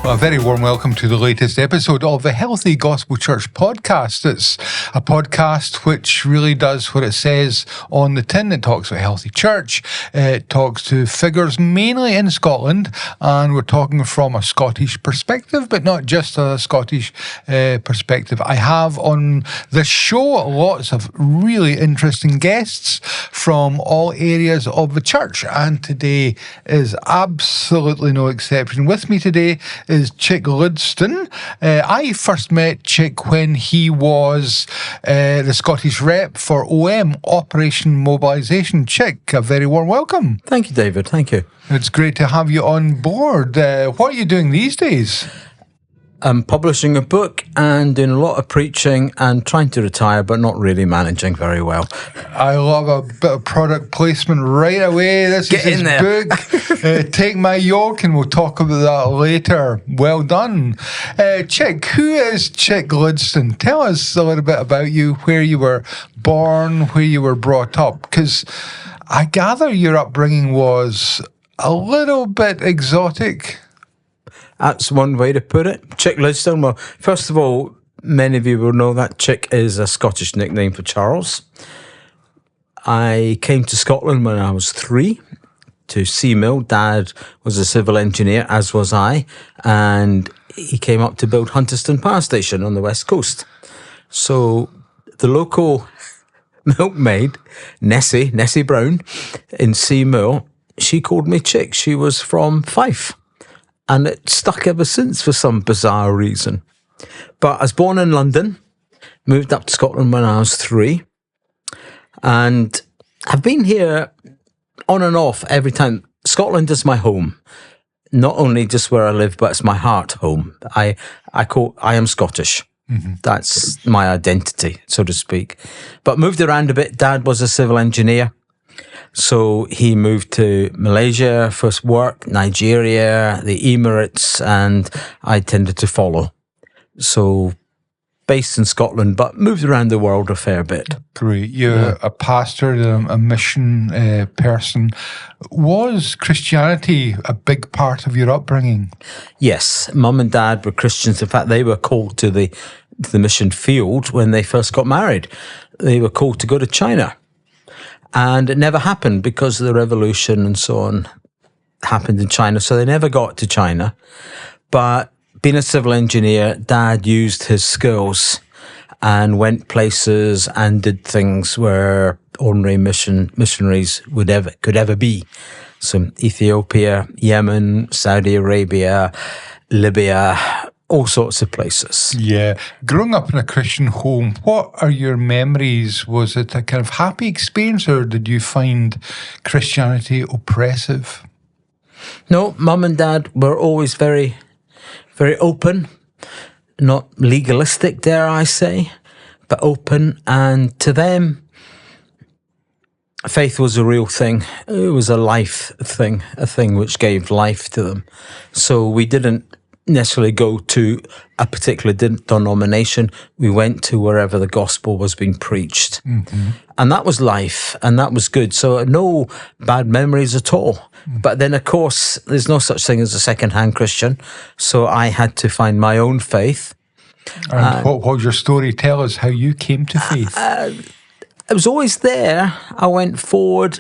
Well, a very warm welcome to the latest episode of the Healthy Gospel Church podcast. It's a podcast which really does what it says on the tin. It talks about healthy church. It talks to figures mainly in Scotland, and we're talking from a Scottish perspective, but not just a Scottish perspective. I have on this show lots of really interesting guests from all areas of the church, and today is absolutely no exception. With me today is Chic Lidstone. I first met Chic when he was the Scottish rep for OM, Operation Mobilisation. Chic, a very warm welcome. Thank you, David. Thank you. It's great to have you on board. What are you doing these days? I'm publishing a book and doing a lot of preaching and trying to retire, but not really managing very well. I love a bit of product placement right away. This is his book, Take My Yoke, and we'll talk about that later. Well done. Chic, who is Chic Lidstone? Tell us a little bit about you, where you were born, where you were brought up, because I gather your upbringing was a little bit exotic. That's one way to put it. Chic Lidstone. Well, first of all, many of you will know that Chic is a Scottish nickname for Charles. I came to Scotland when I was 3 to Seamill. Dad was a civil engineer, as was I, and he came up to build Hunterston Power Station on the west coast. So the local milkmaid, Nessie Brown, in Seamill, she called me Chic. She was from Fife. And it stuck ever since for some bizarre reason. But I was born in London, moved up to Scotland when I was 3, and I've been here on and off every time. Scotland is my home, not only just where I live, but it's my heart home. I am Scottish. Mm-hmm. That's my identity, so to speak. But moved around a bit. Dad was a civil engineer. So he moved to Malaysia for work, Nigeria, the Emirates, and I tended to follow. So based in Scotland, but moved around the world a fair bit. Great. You're a pastor, a mission person. Was Christianity a big part of your upbringing? Yes. Mum and Dad were Christians. In fact, they were called to the mission field when they first got married. They were called to go to China. And it never happened because the revolution and so on happened in China. So they never got to China. But being a civil engineer, Dad used his skills and went places and did things where ordinary missionaries could ever be. So Ethiopia, Yemen, Saudi Arabia, Libya, all sorts of places. Yeah. Growing up in a Christian home, what are your memories? Was it a kind of happy experience, or did you find Christianity oppressive? No, Mum and Dad were always very, very open, not legalistic, dare I say, but open. And to them, faith was a real thing. It was a life thing, a thing which gave life to them. So we didn't necessarily go to a particular denomination. We went to wherever the gospel was being preached. Mm-hmm. And that was life, and that was good. So no bad memories at all. Mm-hmm. But then, of course, there's no such thing as a second-hand Christian. So I had to find my own faith. And what was your story? Tell us how you came to faith. It was always there. I went forward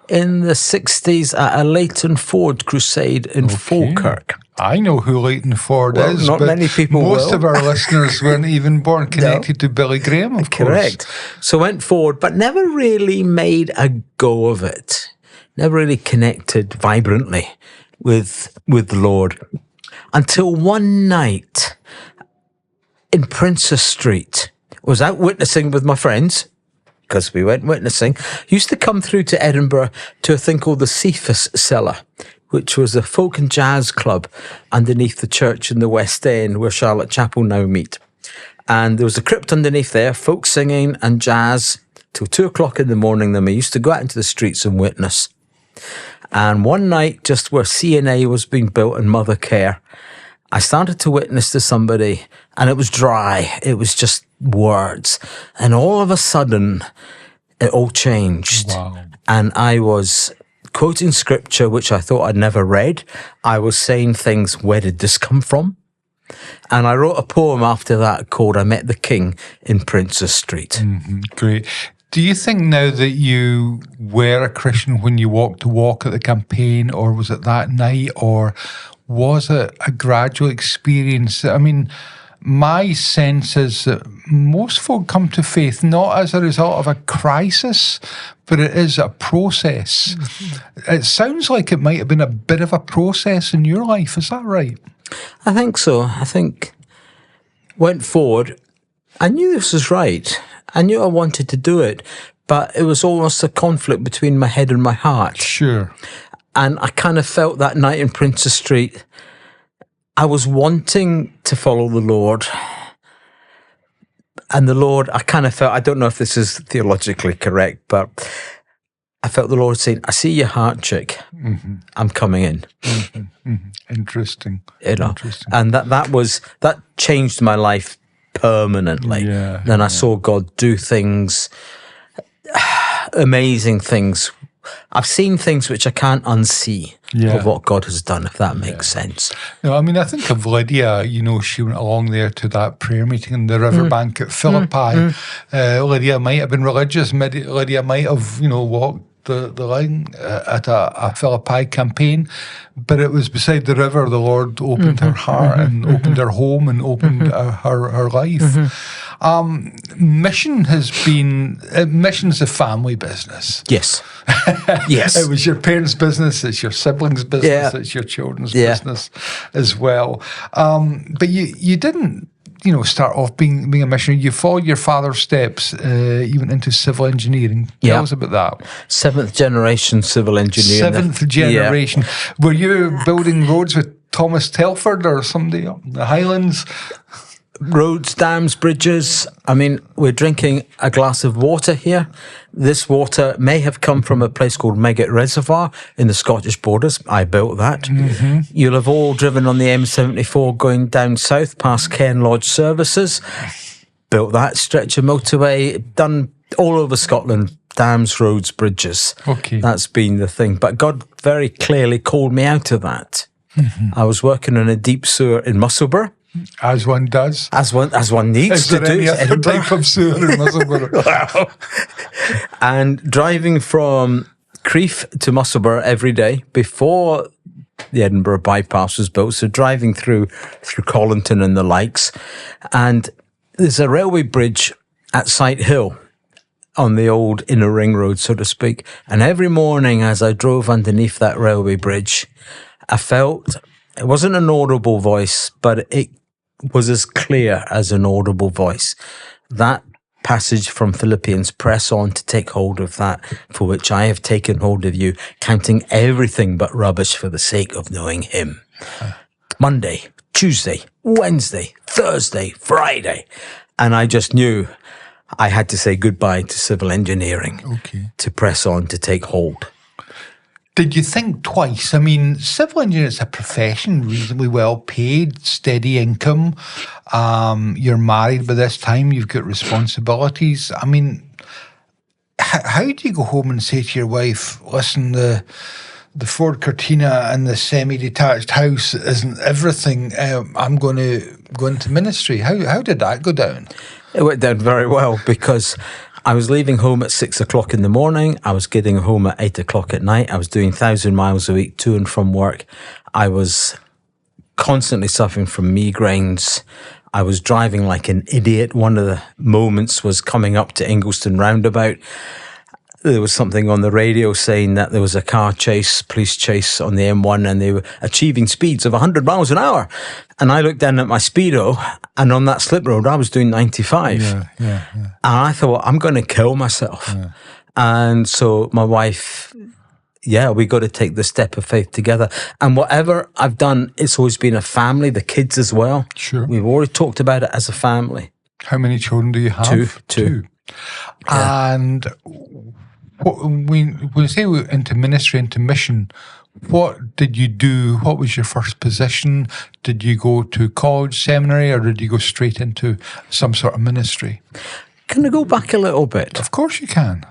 in the 60s at a Leighton Ford crusade in Falkirk. I know who Leighton Ford is, not but many people most will. of our listeners weren't even born connected to Billy Graham, of course. Correct. So went forward, but never really made a go of it. Never really connected vibrantly with the Lord. Until one night in Princess Street, I was out witnessing with my friends, because we went witnessing. Used to come through to Edinburgh to a thing called the Cephas Cellar, which was a folk and jazz club underneath the church in the West End where Charlotte Chapel now meet. And there was a crypt underneath there, folk singing and jazz till 2 o'clock in the morning. Then we used to go out into the streets and witness. And one night, just where CNA was being built in Mother Care, I started to witness to somebody, and it was dry. It was just words. And all of a sudden, it all changed. Wow. And I was quoting scripture, which I thought I'd never read. I was saying things, where did this come from? And I wrote a poem after that called I Met the King in Princes Street. Great. Do you think now that you were a Christian when you walked the walk at the campaign, or was it that night, or was it a gradual experience? I mean, my sense is that most folk come to faith not as a result of a crisis, but it is a process. It sounds like it might have been a bit of a process in your life. Is that right? I think so. I think went forward. I knew this was right. I knew I wanted to do it, but it was almost a conflict between my head and my heart. Sure. And I kind of felt that night in Princes Street, I was wanting to follow the Lord. And the Lord, I kind of felt, I don't know if this is theologically correct, but I felt the Lord saying, I see your heart, Chic. I'm coming in. Interesting. Interesting. And that changed my life permanently. Then I saw God do things, amazing things. I've seen things which I can't unsee of what God has done, if that makes sense. No, I mean, I think of Lydia, she went along there to that prayer meeting in the riverbank at Philippi. Lydia might have been religious. Lydia might have, walked the line at a Philippi campaign, but it was beside the river the Lord opened her heart and opened her home and opened her life. Mission's a family business. Yes. Yes. It was your parents' business, it's your siblings' business, it's your children's business as well. But you didn't, start off being a missionary. You followed your father's steps. You went into civil engineering. Tell us about that. Seventh generation civil engineer. Seventh generation. Were you building roads with Thomas Telford or somebody up in the Highlands? Roads, dams, bridges. I mean, we're drinking a glass of water here. This water may have come from a place called Megget Reservoir in the Scottish borders. I built that. You'll have all driven on the M74 going down south past Cairn Lodge Services. Built that stretch of motorway, done all over Scotland, dams, roads, bridges. Okay. That's been the thing. But God very clearly called me out of that. I was working in a deep sewer in Musselburgh. As one does. As one needs to do. Is there any other type of sewer in Musselburgh? And driving from Crieff to Musselburgh every day before the Edinburgh bypass was built, so driving through Collington and the likes. And there's a railway bridge at Sight Hill on the old inner ring road, so to speak. And every morning as I drove underneath that railway bridge, I felt, it wasn't an audible voice, but it was as clear as an audible voice. That passage from Philippians, press on to take hold of that for which I have taken hold of you, counting everything but rubbish for the sake of knowing him. Monday, Tuesday, Wednesday, Thursday, Friday. And I just knew I had to say goodbye to civil engineering to press on to take hold. Did you think twice? I mean, civil engineering is a profession, reasonably well paid, steady income. You're married by this time, you've got responsibilities. I mean, how do you go home and say to your wife, listen, the Ford Cortina and the semi-detached house isn't everything. I'm going to go into ministry. How did that go down? It went down very well because I was leaving home at 6 o'clock in the morning. I was getting home at 8 o'clock at night. I was doing 1,000 miles a week to and from work. I was constantly suffering from migraines. I was driving like an idiot. One of the moments was coming up to Ingliston roundabout. There was something on the radio saying that there was a car chase, police chase on the M1, and they were achieving speeds of 100 miles an hour. And I looked down at my speedo, and on that slip road, I was doing 95. And I thought, I'm going to kill myself. And so my wife, we got to take the step of faith together. And whatever I've done, it's always been a family, the kids as well. Sure. We've already talked about it as a family. How many children do you have? Two. And when you say into ministry, into mission, what did you do? What was your first position? Did you go to college, seminary, or did you go straight into some sort of ministry? Can I go back a little bit? Of course you can.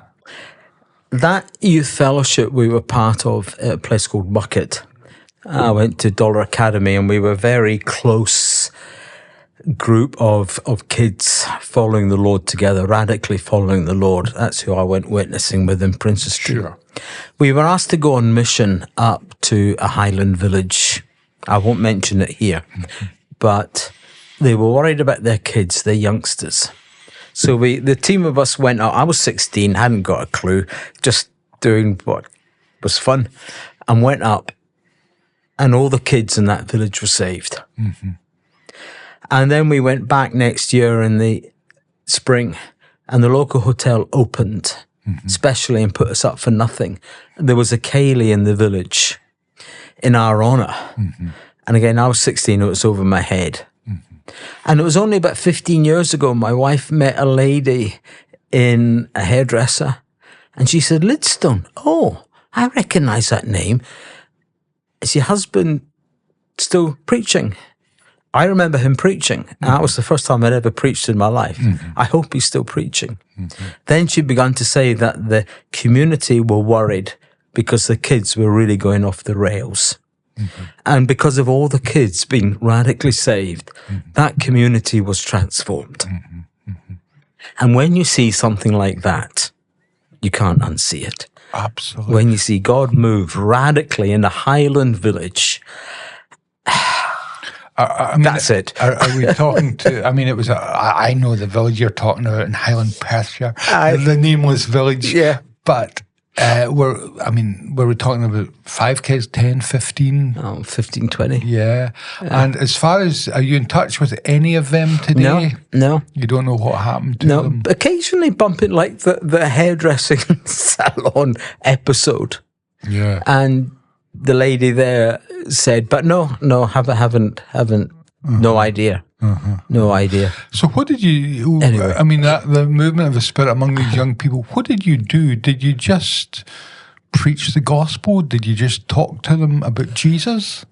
that youth fellowship we were part of at a place called Bucket. I went to Dollar Academy, and we were a very close group of kids following the Lord together, radically following the Lord. That's who I went witnessing with in Princess Street. Sure. We were asked to go on mission up to a Highland village. I won't mention it here, but they were worried about their kids, their youngsters. So the team of us went out. I was 16, hadn't got a clue, just doing what was fun, and went up, and all the kids in that village were saved. Mm-hmm. And then we went back next year in the spring, and the local hotel opened, specially, and put us up for nothing. There was a ceilidh in the village in our honour. Mm-hmm. And again, I was 16, it was over my head. Mm-hmm. And it was only about 15 years ago, my wife met a lady in a hairdresser, and she said, Lidstone, oh, I recognise that name. Is your husband still preaching? I remember him preaching. Mm-hmm. That was the first time I'd ever preached in my life. Mm-hmm. I hope he's still preaching. Mm-hmm. Then she began to say that the community were worried because the kids were really going off the rails. Mm-hmm. And because of all the kids being radically saved, that community was transformed. Mm-hmm. Mm-hmm. And when you see something like that, you can't unsee it. Absolutely. When you see God move radically in a Highland village, I mean, that's it. Are we talking to? I mean, it was. I know the village you're talking about in Highland Perthshire, the nameless village. Yeah, but were we talking about 5 kids, 10, 15? Oh, 15, 20. Yeah. And as far as, are you in touch with any of them today? No. You don't know what happened to them? No, occasionally bumping like the hairdressing salon episode. Yeah. And the lady there said, but no, haven't, no idea. No idea. So what did you, anyway. I mean, the movement of the Spirit among these young people, what did you do? Did you just preach the gospel? Did you just talk to them about Jesus?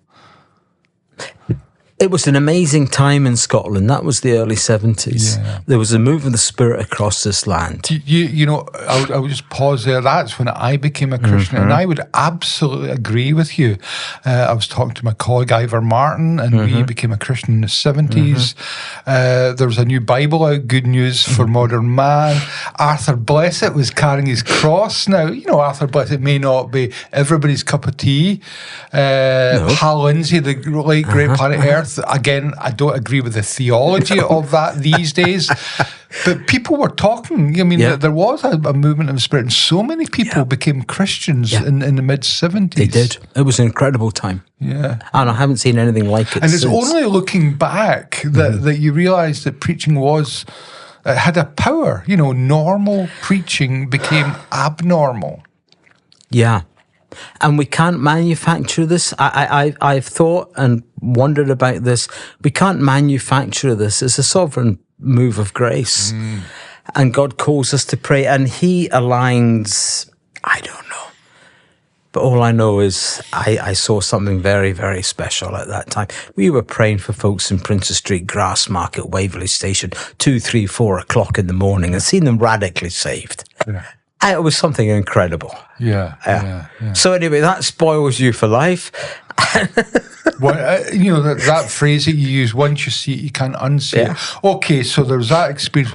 It was an amazing time in Scotland. That was the early 70s. Yeah. There was a move of the Spirit across this land. You know, I would just pause there. That's when I became a Christian, and I would absolutely agree with you. I was talking to my colleague Ivor Martin, and we became a Christian in the 70s. There was a new Bible out, Good News for Modern Man. Arthur Blessed was carrying his cross. Now, you know, Arthur Blessed may not be everybody's cup of tea. Hal Lindsey, the late great Planet Earth. Again, I don't agree with the theology of that these days, but people were talking. I mean, there was a movement of the Spirit, and so many people became Christians in the mid-70s. They did. It was an incredible time. Yeah. And I haven't seen anything like it And since. it's only looking back that you realise that preaching had a power. You know, normal preaching became abnormal. Yeah. And we can't manufacture this. I've thought and wondered about this. We can't manufacture this. It's a sovereign move of grace. And God calls us to pray, and He aligns, I don't know. But all I know is I saw something very, very special at that time. We were praying for folks in Princess Street, Grassmarket, Waverley Station, 2, 3, 4 o'clock in the morning, and seen them radically saved. Yeah. It was something incredible. Yeah. So anyway, that spoils you for life. Well, you know, that phrase that you use, once you see it, you can't unsee it. Okay, so there's that experience.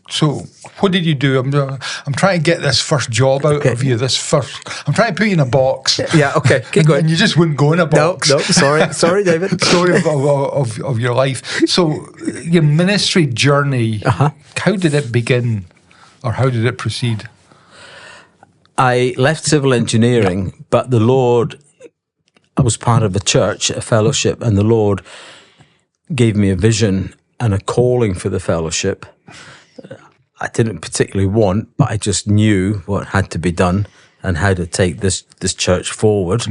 So what did you do? I'm trying to get this first job out of you. I'm trying to put you in a box. Yeah, okay, keep going. And you just wouldn't go in a box. No, sorry, David. Story of your life. So your ministry journey, how did it begin, or how did it proceed? I left civil engineering, but the Lord, I was part of a church, a fellowship, and the Lord gave me a vision and a calling for the fellowship. I didn't particularly want, but I just knew what had to be done and how to take this church forward.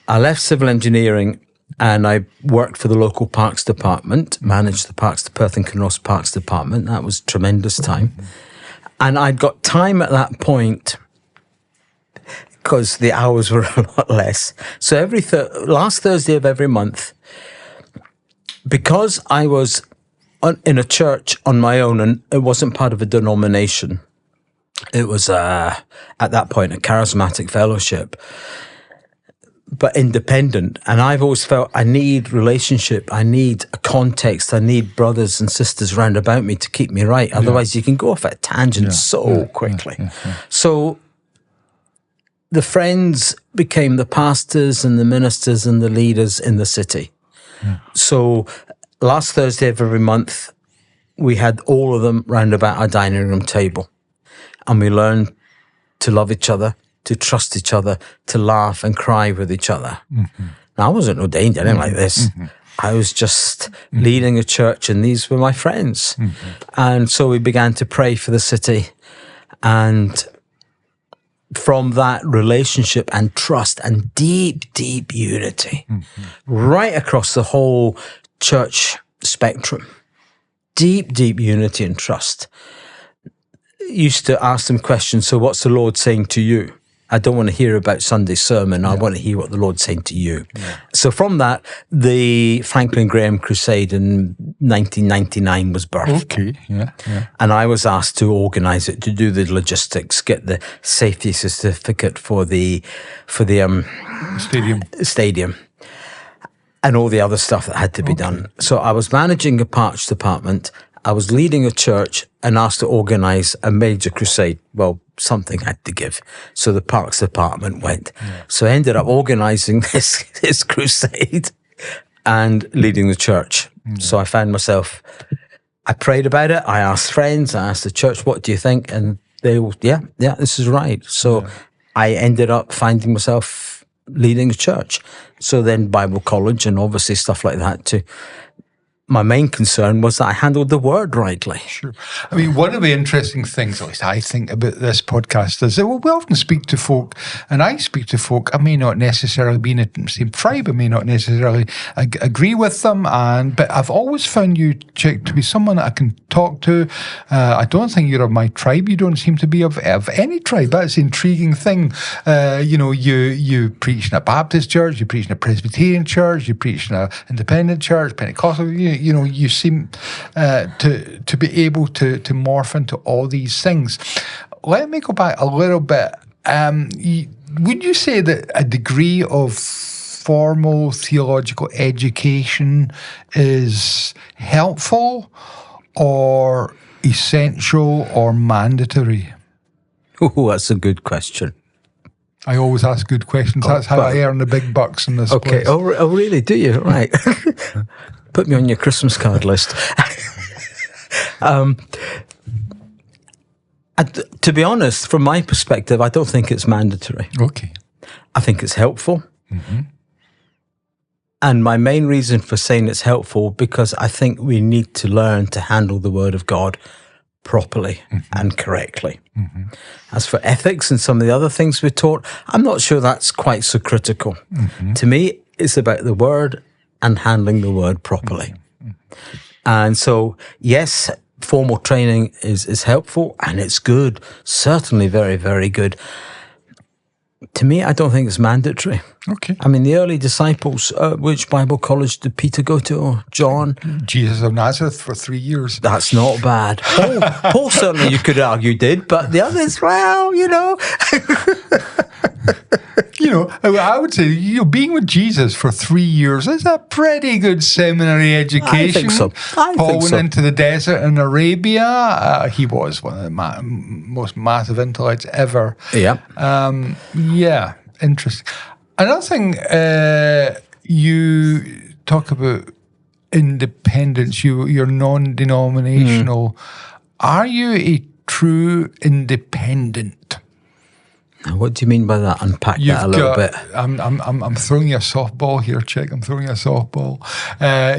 I left civil engineering and I worked for the local parks department, managed the parks, the Perth and Kinross Parks Department. That was a tremendous time. And I'd got time at that point because the hours were a lot less. So every last Thursday of every month, because I was in a church on my own and it wasn't part of a denomination, It was, at that point, a charismatic fellowship, but independent. And I've always felt I need relationship. I need a context. I need brothers and sisters round about me to keep me right. Otherwise, you can go off at a tangent so quickly. So the friends became the pastors and the ministers and the leaders in the city. So last Thursday of every month, we had all of them round about our dining room table. And we learned to love each other, to trust each other, to laugh and cry with each other. Now, I wasn't ordained, I didn't like this. I was just leading a church, and these were my friends. And so we began to pray for the city. And from that relationship and trust and deep, deep unity, right across the whole church spectrum, deep, deep unity and trust. Used to ask them questions. So what's the Lord saying to you? I don't want to hear about Sunday's sermon. I want to hear what the Lord's saying to you. So from that, the Franklin Graham Crusade in 1999 was birthed. Okay, And I was asked to organise it, to do the logistics, get the safety certificate for the stadium, and all the other stuff that had to be done. So I was managing a parks department. I was leading a church and asked to organise a major crusade. Well, something had to give. So the parks department went. So I ended up organising this crusade and leading the church. So I found myself, I prayed about it. I asked friends, I asked the church, what do you think? And they all, yeah, this is right. So I ended up finding myself leading a church. So then Bible college and obviously stuff like that too. My main concern was that I handled the word rightly. Sure. I mean, one of the interesting things, at least I think, about this podcast is that we often speak to folk, and I speak to folk, I may not necessarily be in the same tribe, I may not necessarily agree with them, but I've always found you, Chic, to be someone that I can talk to. I don't think you're of my tribe. You don't seem to be of any tribe. That's the intriguing thing. You preach in a Baptist church, you preach in a Presbyterian church, you preach in an independent church, Pentecostal, you seem to be able to morph into all these things. Let me go back a little bit. Would you say that a degree of formal theological education is helpful or essential or mandatory? Oh, that's a good question. I always ask good questions. That's how I earn the big bucks in this place. Oh, really? Do you? Right. Put me on your Christmas card list. To be honest, from my perspective, I don't think it's mandatory. Okay. I think it's helpful. And my main reason for saying it's helpful, because I think we need to learn to handle the Word of God properly and correctly. As for ethics and some of the other things we're taught, I'm not sure that's quite so critical. To me, it's about the Word and handling the Word properly. And so, yes, formal training is helpful and it's good, certainly very, very good. To me, I don't think it's mandatory. Okay. I mean, the early disciples, which Bible college did Peter go to, or John? Jesus of Nazareth for 3 years. That's not bad. Paul certainly, you could argue, did, but the others, well, I would say, being with Jesus for 3 years is a pretty good seminary education. I think so. Paul went into the desert in Arabia. He was one of the most massive intellects ever. Yeah. Yeah, interesting. Another thing, you talk about independence. You're non-denominational. Are you a true independent? What do you mean by that? Unpack that a little bit. I'm throwing you a softball here, Chic. I'm throwing you a softball.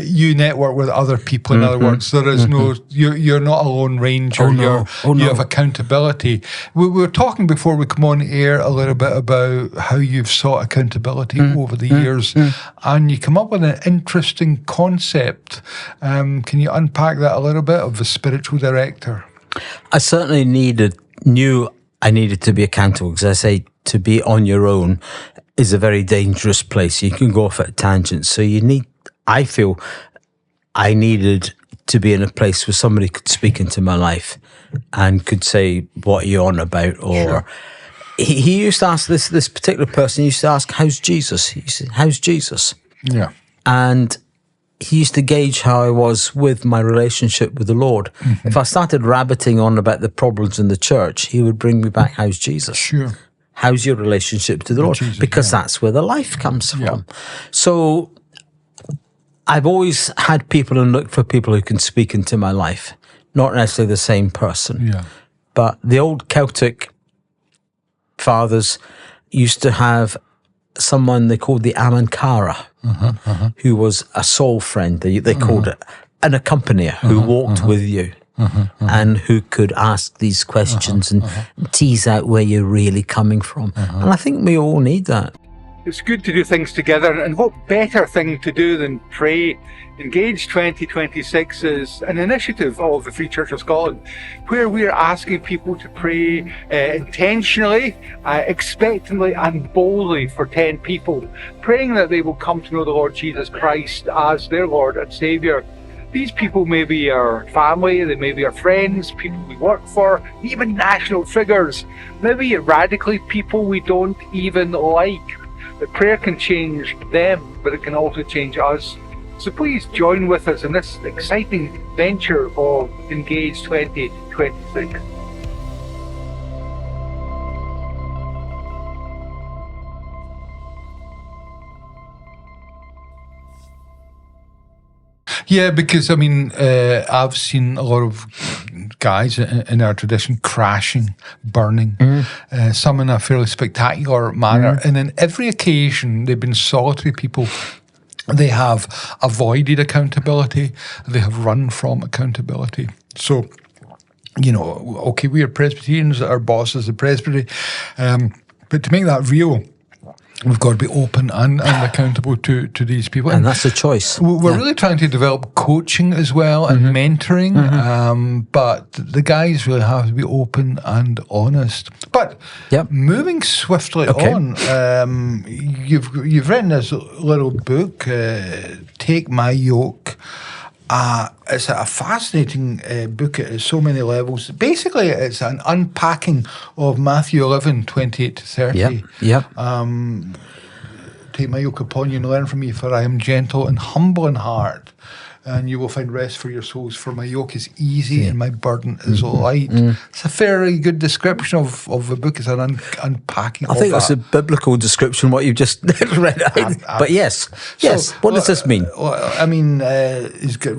You network with other people. In other words, there is no. You're not a lone ranger. You have accountability. We were talking before we come on air a little bit about how you've sought accountability over the years, and you come up with an interesting concept. Can you unpack that a little bit of the spiritual director? I certainly knew I needed to be accountable, because I say to be on your own is a very dangerous place. You can go off at a tangent. So I feel I needed to be in a place where somebody could speak into my life and could say, what are you on about? Or he used to ask this particular person, he used to ask, how's Jesus? He said, how's Jesus? Yeah. And he used to gauge how I was with my relationship with the Lord. Mm-hmm. If I started rabbiting on about the problems in the church, he would bring me back, how's Jesus? Sure. How's your relationship to the Lord? Jesus, because that's where the life comes from. So I've always had people and looked for people who can speak into my life. Not necessarily the same person. Yeah. But the old Celtic fathers used to have someone they called the Amankara, who was a soul friend. They called it an accompanier who walked with you and who could ask these questions and tease out where you're really coming from. And I think we all need that. It's good to do things together, and what better thing to do than pray? Engage 2026 is an initiative of the Free Church of Scotland, where we are asking people to pray intentionally, expectantly and boldly for 10 people, praying that they will come to know the Lord Jesus Christ as their Lord and Saviour. These people may be our family, they may be our friends, people we work for, even national figures, maybe radically people we don't even like. The prayer can change them, but it can also change us. So please join with us in this exciting venture of Engage 2026. Yeah, because I mean, I've seen a lot of guys in our tradition crashing, burning, some in a fairly spectacular manner. And in every occasion, they've been solitary people. They have avoided accountability. They have run from accountability. So, you know, okay, we are Presbyterians, our boss is the presbytery. But to make that real, we've got to be open and accountable to these people. And that's a choice. We're really trying to develop coaching as well and mentoring, but the guys really have to be open and honest. But moving swiftly on, you've written this little book, Take My Yoke. It's a fascinating book at so many levels. Basically, it's an unpacking of Matthew 11, 28 to 30. Take my yoke upon you and learn from me, for I am gentle and humble in heart, and you will find rest for your souls. For my yoke is easy and my burden is light. It's a very good description of the book. It's an unpacking. I think that's a biblical description, what you've just read out. But yes. What does this mean? I mean, he's got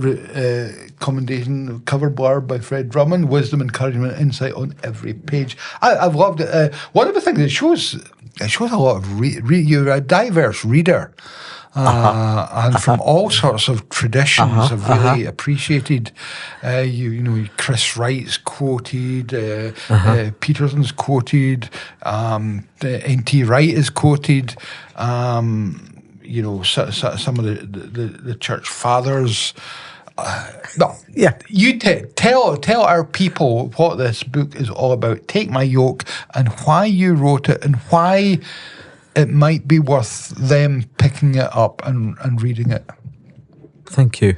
commendation, cover blurb by Fred Drummond, wisdom, encouragement, insight on every page. I've loved it. One of the things it shows a lot of you're a diverse reader. And from all sorts of traditions, I've really appreciated. You know, Chris Wright's quoted, Peterson's quoted, N.T. Wright is quoted. You know, some of the church fathers. You tell our people what this book is all about. Take My Yoke, and why you wrote it, and why it might be worth them picking it up and reading it. Thank you.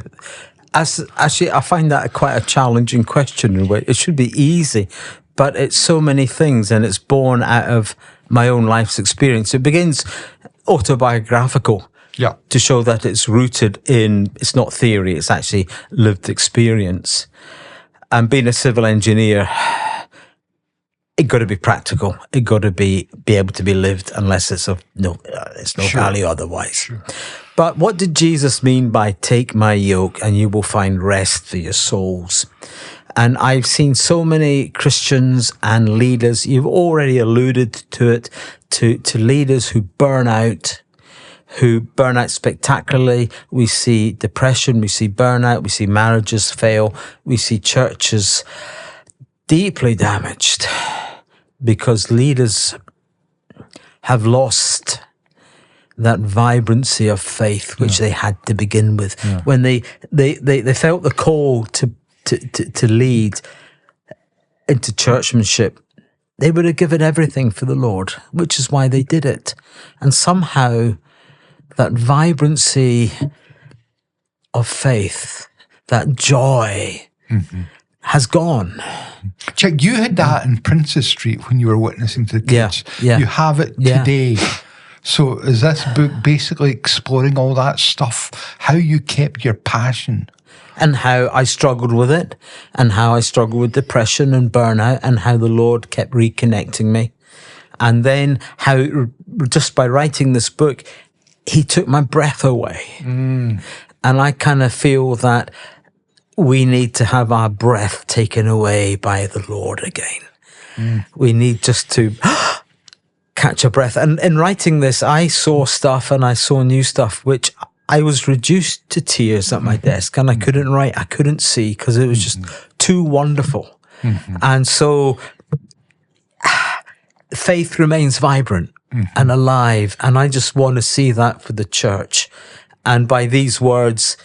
Actually, I find that quite a challenging question. It should be easy, but it's so many things, and it's born out of my own life's experience. It begins autobiographical. To show that it's rooted in, it's not theory, it's actually lived experience. And being a civil engineer, it got to be practical. It got to be able to be lived, unless it's of no value otherwise. But what did Jesus mean by take my yoke and you will find rest for your souls? And I've seen so many Christians and leaders, you've already alluded to it, to leaders who burn out spectacularly. We see depression, we see burnout, we see marriages fail, we see churches deeply damaged because leaders have lost that vibrancy of faith which they had to begin with. When they felt the call to lead into churchmanship, they would have given everything for the Lord, which is why they did it. And somehow that vibrancy of faith that joy has gone. Chick, you had that in Princess Street when you were witnessing to the kids. Yeah. You have it today. So is this book basically exploring all that stuff, how you kept your passion? And how I struggled with it, and how I struggled with depression and burnout, and how the Lord kept reconnecting me. And then how, just by writing this book, he took my breath away. And I kind of feel that we need to have our breath taken away by the Lord again. We need just to catch a breath. And in writing this, I saw stuff, and I saw new stuff, which I was reduced to tears at my desk, and I couldn't write, I couldn't see, because it was just too wonderful. And so faith remains vibrant and alive, and I just want to see that for the church. And by these words,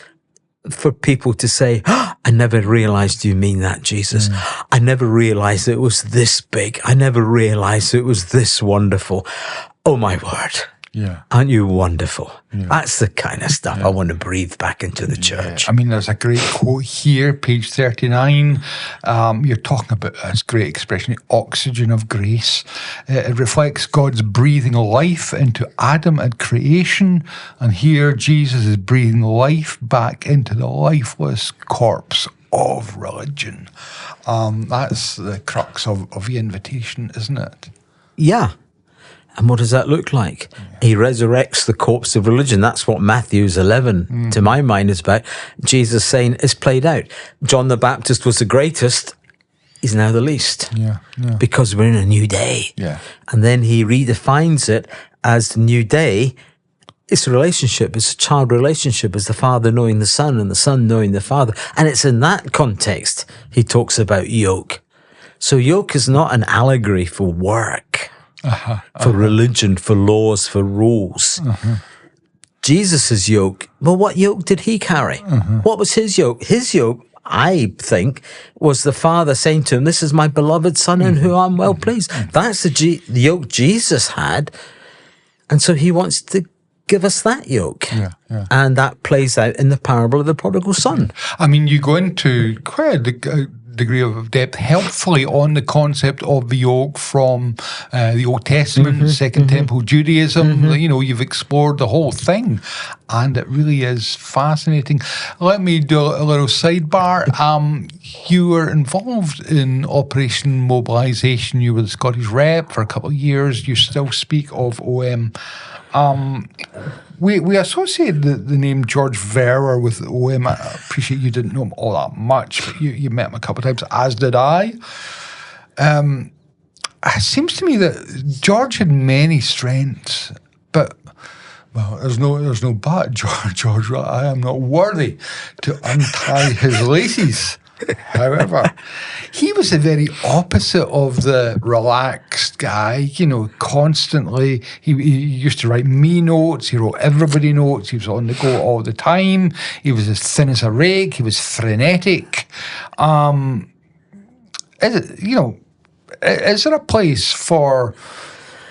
for people to say, I never realized you mean that, Jesus. I never realized it was this big. I never realized it was this wonderful. Oh my word. Yeah. Aren't you wonderful? Yeah. That's the kind of stuff I want to breathe back into the church. I mean, there's a great quote here, page 39. You're talking about this great expression, the oxygen of grace. It reflects God's breathing life into Adam at creation. And here Jesus is breathing life back into the lifeless corpse of religion. That's the crux of the invitation, isn't it? Yeah. And what does that look like? He resurrects the corpse of religion. That's what Matthew's 11, to my mind, is about. Jesus saying it's played out. John the Baptist was the greatest. He's now the least. Because we're in a new day. And then he redefines it as the new day. It's a relationship. It's a child relationship. It's the father knowing the son and the son knowing the father. And it's in that context he talks about yoke. So yoke is not an allegory for work. For religion, for laws, for rules. Jesus' yoke, well, what yoke did he carry? What was his yoke? His yoke, I think, was the Father saying to him, this is my beloved Son in whom I'm well pleased. That's the yoke Jesus had. And so he wants to give us that yoke. And that plays out in the parable of the prodigal son. I mean, you go into quite a degree of depth helpfully on the concept of the yoke from the Old Testament, Second Temple Judaism. You know, you've explored the whole thing, and it really is fascinating. Let me do a little sidebar. You were involved in Operation Mobilisation. You were the Scottish rep for a couple of years. You still speak of OM. We associate the name George Verwer with OM. I appreciate you didn't know him all that much, but you met him a couple of times, as did I. It seems to me that George had many strengths, but well, there's no but. George, I am not worthy to untie his laces. However, he was the very opposite of the relaxed guy, you know, constantly. He used to write me notes, he wrote everybody notes, he was on the go all the time. He was as thin as a rake, he was frenetic. Is there a place for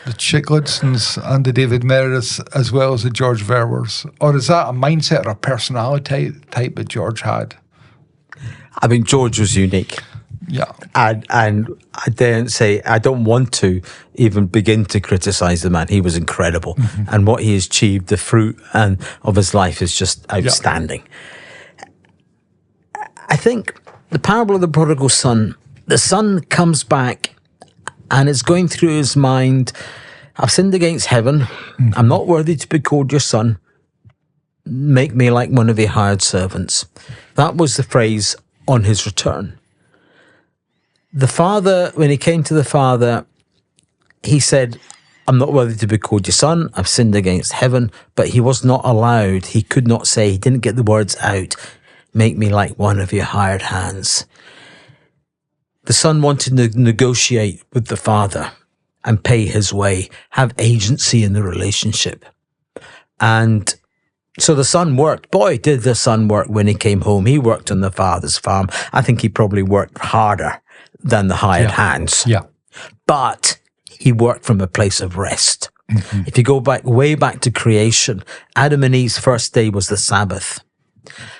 the Chic Lidstones and the David Merediths as well as the George Verwers? Or is that a mindset or a personality type that George had? I mean, George was unique. Yeah. And I daren't say, I don't want to even begin to criticize the man. He was incredible. And what he has achieved, the fruit of his life is just outstanding. I think the parable of the prodigal son, the son comes back and it's going through his mind, I've sinned against heaven. I'm not worthy to be called your son. Make me like one of your hired servants. That was the phrase on his return. The father, when he came to the father, he said, I'm not worthy to be called your son. I've sinned against heaven. But he was not allowed. He could not say, he didn't get the words out, make me like one of your hired hands. The son wanted to negotiate with the father and pay his way, have agency in the relationship. And so the son worked. Boy, did the son work when he came home. He worked on the father's farm. I think he probably worked harder than the hired hands. Yeah. But he worked from a place of rest. If you go back, way back to creation, Adam and Eve's first day was the Sabbath.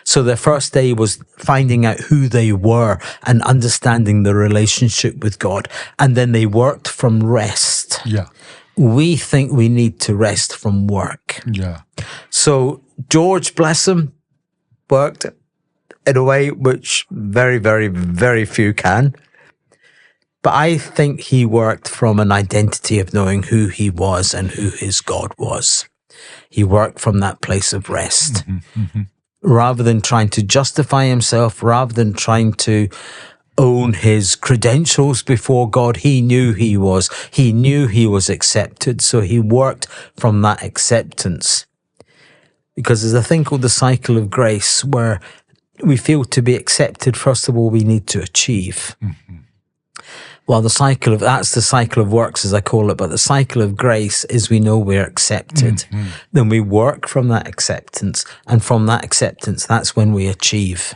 So their first day was finding out who they were and understanding the relationship with God. And then they worked from rest. Yeah. We think we need to rest from work. Yeah. So George, bless him, worked in a way which very, very, very few can. But I think he worked from an identity of knowing who he was and who his God was. He worked from that place of rest. Rather than trying to justify himself, rather than trying to own his credentials before God, he knew he was. He knew he was accepted, so he worked from that acceptance. Because there's a thing called the cycle of grace, where we feel to be accepted, first of all, we need to achieve. Well, that's the cycle of works, as I call it, but the cycle of grace is we know we're accepted. Then we work from that acceptance, and from that acceptance, that's when we achieve.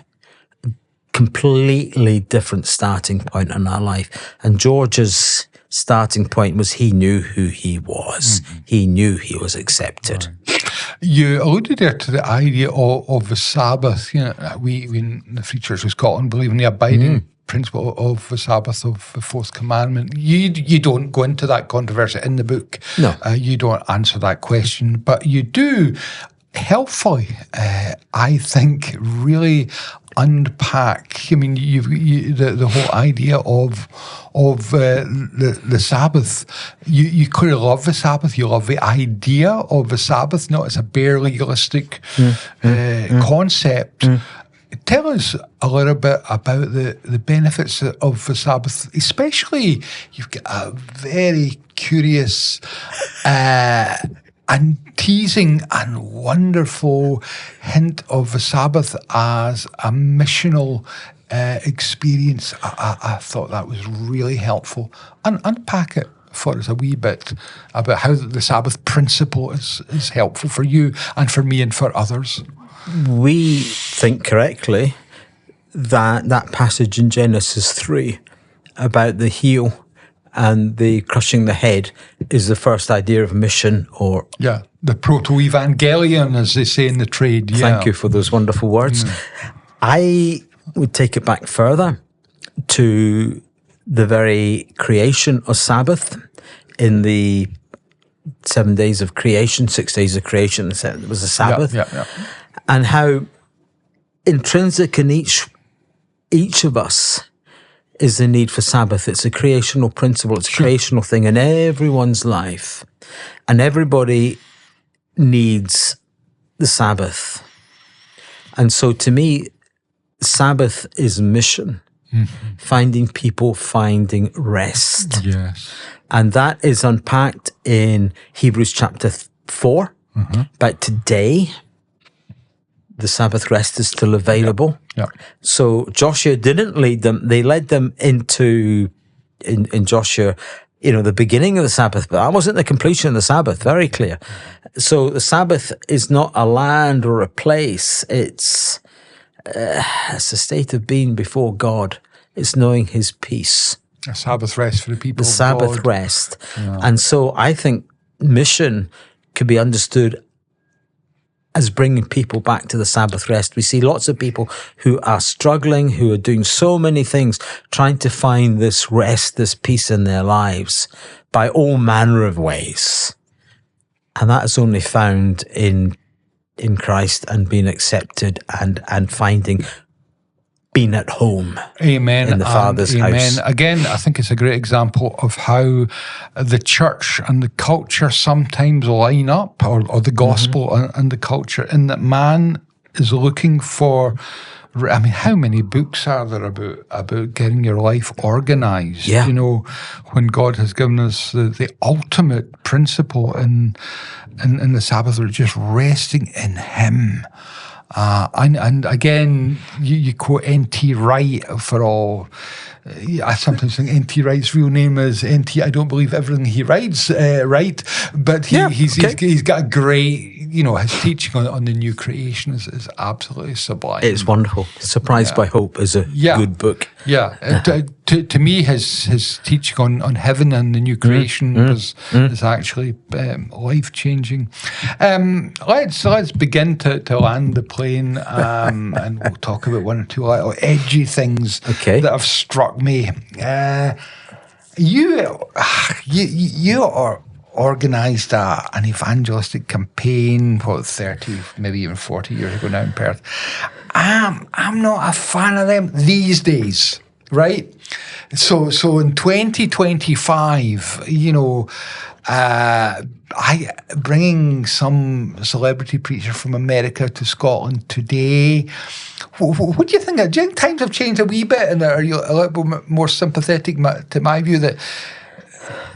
Completely different starting point in our life. And George's starting point was he knew who he was. He knew he was accepted. You alluded there to the idea of the Sabbath. You know, we in the Free Church of Scotland believe in the abiding principle of the Sabbath, of the fourth commandment. You don't go into that controversy in the book. No. You don't answer that question, but you do helpfully, I think, really unpack. I mean, the whole idea of the Sabbath. You clearly love the Sabbath. You love the idea of the Sabbath, not as a bare legalistic concept. Tell us a little bit about the benefits of the Sabbath, especially you've got a very curious and teasing and wonderful hint of the Sabbath as a missional experience. I thought that was really helpful. And unpack it for us a wee bit about how the Sabbath principle is helpful for you and for me and for others. We think correctly that passage in Genesis 3 about the heel and the crushing the head is the first idea of mission, or the proto-evangelion, as they say in the trade. Thank you for those wonderful words. I would take it back further to the very creation of Sabbath. In the 7 days of creation, 6 days of creation, it was a Sabbath. And how intrinsic in each of us is the need for Sabbath. It's a creational principle. It's a creational thing in everyone's life. And everybody needs the Sabbath. And so to me, Sabbath is mission. Finding people, finding rest. Yes. And that is unpacked in Hebrews chapter 4. But today, the Sabbath rest is still available. So Joshua didn't lead them. They led them into, in Joshua, the beginning of the Sabbath, but that wasn't the completion of the Sabbath, very clear. So the Sabbath is not a land or a place. It's a state of being before God. It's knowing his peace. A Sabbath rest for the people of God. The Sabbath rest. And so I think mission could be understood as bringing people back to the Sabbath rest. We see lots of people who are struggling, who are doing so many things, trying to find this rest, this peace in their lives by all manner of ways. And that is only found in Christ and being accepted and finding being at home. Amen. In the Father's house. Again, I think it's a great example of how the church and the culture sometimes line up, or the gospel and the culture, in that man is looking for. I mean, how many books are there about getting your life organized? Yeah. When God has given us the ultimate principle in the Sabbath, we're just resting in him. And again, you quote N.T. Wright for all. I sometimes think N.T. Wright's real name is N.T. I don't believe everything he writes, right? But he's got a great, his teaching on the new creation is absolutely sublime. It's wonderful. Surprised by Hope is a good book. Yeah. To me, his teaching on heaven and the new creation is actually life-changing. Let's begin to land the plane, and we'll talk about one or two little edgy things that have struck me. You are organised an evangelistic campaign, 30, maybe even 40 years ago now in Perth. I'm not a fan of them these days, right? So in 2025, bringing some celebrity preacher from America to Scotland today. What do you think? Do you think times have changed a wee bit, and are you a little bit more sympathetic to my view that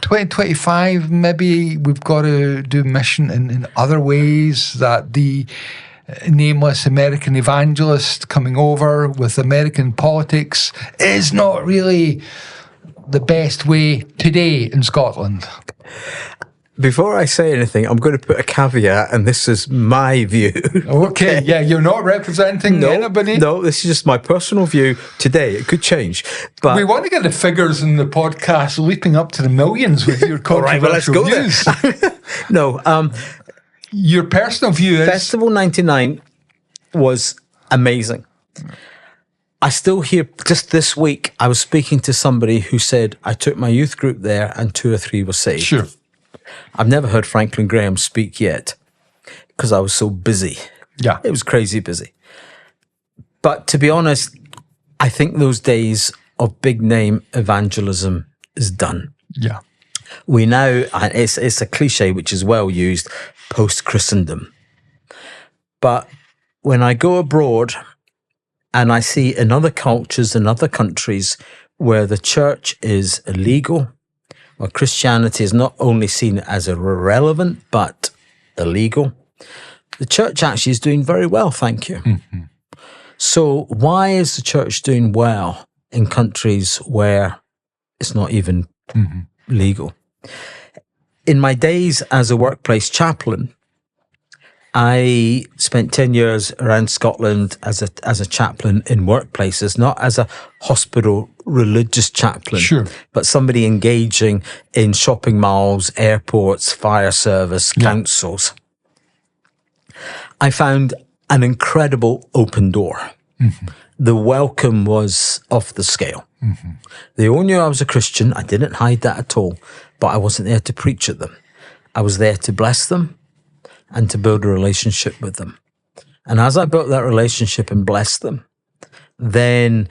2025 maybe we've got to do mission in other ways, that the nameless American evangelist coming over with American politics is not really the best way today in Scotland? Before I say anything, I'm going to put a caveat, and this is my view. Okay, yeah, you're not representing anybody? No, this is just my personal view today. It could change. But we want to get the figures in the podcast leaping up to the millions with your controversial views. No. Your personal view is... Festival 99 was amazing. I still hear, just this week, I was speaking to somebody who said, I took my youth group there and 2 or 3 were saved. Sure. I've never heard Franklin Graham speak yet because I was so busy. Yeah. It was crazy busy. But to be honest, I think those days of big name evangelism is done. Yeah. We now, and it's a cliche which is well used, post-Christendom. But when I go abroad and I see in other cultures and other countries where the church is illegal, where Christianity is not only seen as irrelevant, but illegal, the church actually is doing very well, thank you. Mm-hmm. So why is the church doing well in countries where it's not even legal? In my days as a workplace chaplain, I spent 10 years around Scotland as a chaplain in workplaces, not as a hospital religious chaplain, sure, but somebody engaging in shopping malls, airports, fire service, councils. I found an incredible open door. Mm-hmm. The welcome was off the scale. Mm-hmm. They all knew I was a Christian. I didn't hide that at all, but I wasn't there to preach at them. I was there to bless them and to build a relationship with them. And as I built that relationship and blessed them, then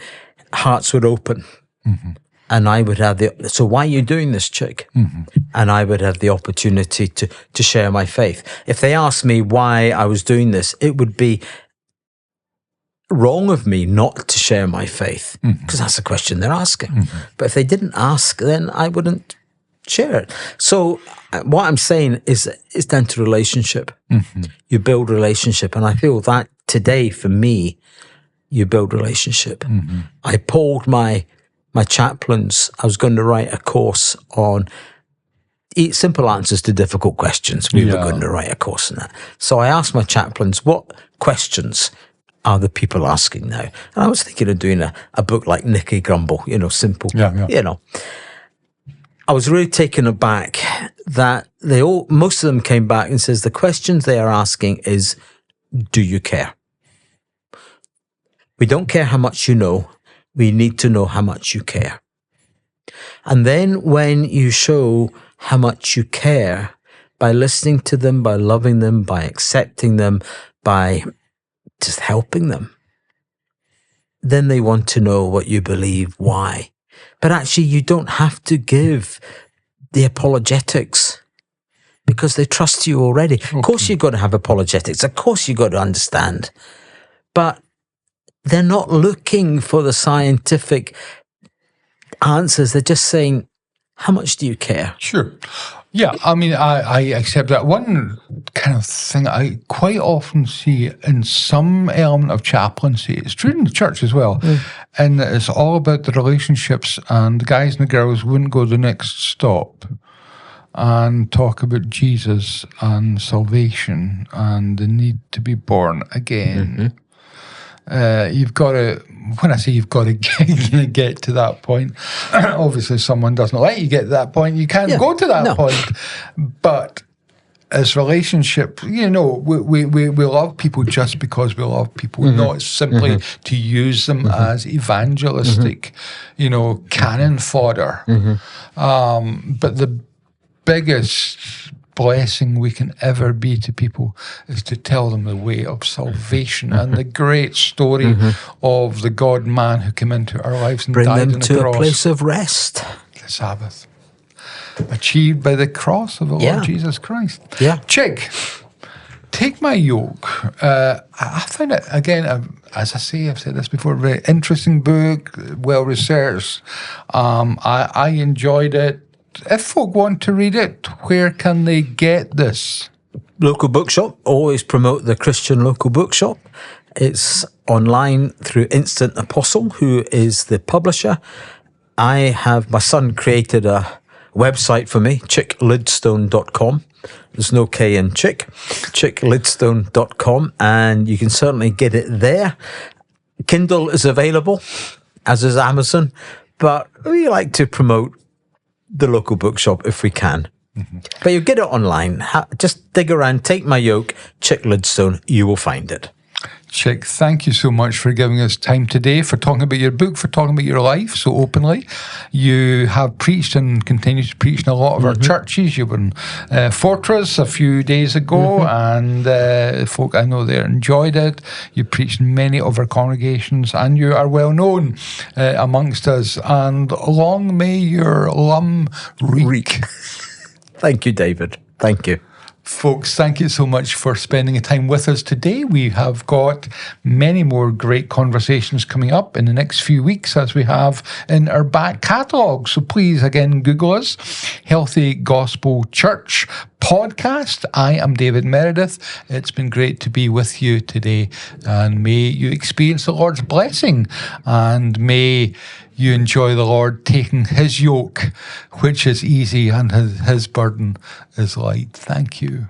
hearts would open. Mm-hmm. And I would have so why are you doing this, Chic? Mm-hmm. And I would have the opportunity to share my faith. If they asked me why I was doing this, it would be wrong of me not to share my faith, because that's the question they're asking. Mm-hmm. But if they didn't ask, then I wouldn't share it. So what I'm saying is it's down to relationship. Mm-hmm. You build relationship. And I feel that today, for me, you build relationship. Mm-hmm. I polled my chaplains. I was going to write a course on simple answers to difficult questions. We were going to write a course on that. So I asked my chaplains, what questions are the people asking now? And I was thinking of doing a book like Nicky Grumble, simple, I was really taken aback that most of them came back and says the questions they are asking is, do you care? We don't care how much you know. We need to know how much you care. And then when you show how much you care by listening to them, by loving them, by accepting them, by just helping them, then they want to know what you believe, why. But actually, you don't have to give the apologetics because they trust you already. Okay. Of course, you've got to have apologetics. Of course, you've got to understand. But they're not looking for the scientific answers. They're just saying, how much do you care? Sure. Yeah, I mean, I accept that. One kind of thing I quite often see in some element of chaplaincy, it's true in the church as well, and it's all about the relationships, and the guys and the girls wouldn't go the next stop and talk about Jesus and salvation and the need to be born again. You've got to, when I say you've got to get to that point, obviously someone doesn't let you get to that point. You can't go to that point. But as relationship, we love people just because we love people, not simply to use them as evangelistic, cannon fodder. But the biggest blessing we can ever be to people is to tell them the way of salvation and the great story of the God-man who came into our lives and Bring died them on the to cross. a place of rest. The Sabbath. Achieved by the cross of the Lord Jesus Christ. Yeah. Chic, Take My Yoke. I find it, again, as I say, I've said this before, a very interesting book, well-researched. I enjoyed it. If folk want to read it, where can they get this? Local bookshop. Always promote the Christian local bookshop. It's online through Instant Apostle, who is the publisher. My son created a website for me, chiclidstone.com. There's no K in chick. chiclidstone.com, and you can certainly get it there. Kindle is available, as is Amazon, but we like to promote the local bookshop if we can. But you get it online. Just dig around, Take My Yoke, Chic Lidstone, you will find it. Chic, thank you so much for giving us time today, for talking about your book, for talking about your life so openly. You have preached and continue to preach in a lot of our churches. You were in Fortress a few days ago, and folk, I know they enjoyed it. You preached in many of our congregations, and you are well known amongst us. And long may your lum reek. Thank you, David. Thank you. Folks, thank you so much for spending the time with us today. We have got many more great conversations coming up in the next few weeks, as we have in our back catalogue. So please, again, Google us, Healthy Gospel Church Podcast. I am David Meredith. It's been great to be with you today, and may you experience the Lord's blessing, and may you enjoy the Lord taking his yoke, which is easy, and his burden is light. Thank you.